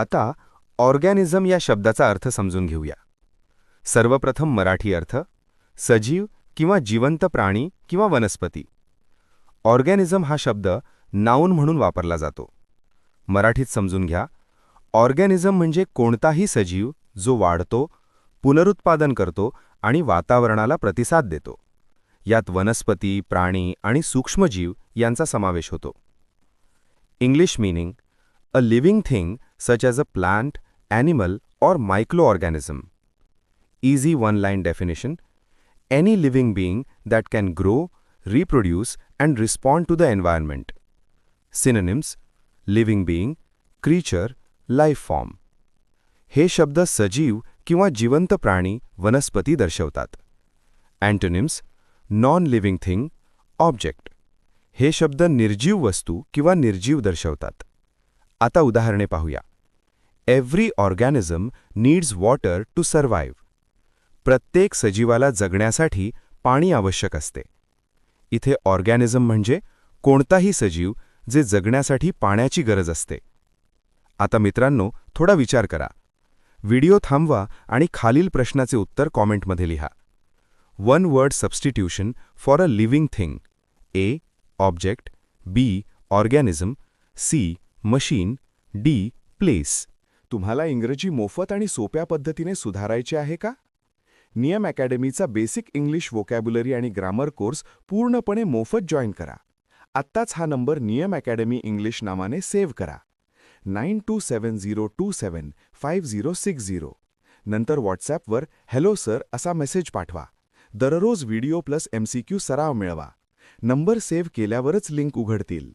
आता ऑर्गॅनिझम या शब्दाचा अर्थ समजून घेऊया. सर्वप्रथम मराठी अर्थ: सजीव किंवा जिवंत प्राणी किंवा वनस्पती. ऑर्गॅनिझम हा शब्द नाऊन म्हणून वापरला जातो. मराठीत समजून घ्या. ऑर्गॅनिझम म्हणजे कोणताही सजीव जो वाढतो, पुनरुत्पादन करतो आणि वातावरणाला प्रतिसाद देतो. यात वनस्पती, प्राणी आणि सूक्ष्मजीव यांचा समावेश होतो. English meaning: a living thing such as a plant, animal or microorganism. Easy one-line definition: any living being that can grow, reproduce and respond to the environment. Synonyms: living being, creature, life form. हे शब्द सजीव किंवा जिवंत प्राणी, वनस्पती दर्शवतात. Antonyms: non-living thing, object. हे शब्द निर्जीव वस्तू किंवा निर्जीव दर्शवतात. आता उदाहरणे पाहूया. Every organism needs water to survive. प्रत्येक सजीवाला जगण्यासाठी पाणी आवश्यक असते. इथे ऑर्गॅनिझम म्हणजे कोणताही सजीव जे जगण्यासाठी पाण्याची गरज असते. आता मित्रांनो, थोडा विचार करा. व्हिडिओ थांबवा आणि खालील प्रश्नाचे उत्तर कॉमेंटमध्ये लिहा. One word substitution for a living thing. A. Object. B. Organism. C. Machine. D. Place. तुम्हाला इंग्रजी मोफत आणि सोप्या पद्धतीने सुधारायचे आहे का? नियम अकॅडमीचा बेसिक इंग्लिश व्होकॅब्युलरी आणि ग्रामर कोर्स पूर्णपणे मोफत जॉईन करा. आत्ताच हा नंबर नियम अकॅडमी इंग्लिश नावाने सेव्ह करा. 9270275060. नंतर व्हॉट्सॲपवर हॅलो सर असा मेसेज पाठवा. दररोज व्हिडिओ प्लस MCQ सराव मिळवा. नंबर सेव्ह केल्यावरच लिंक उघडतील.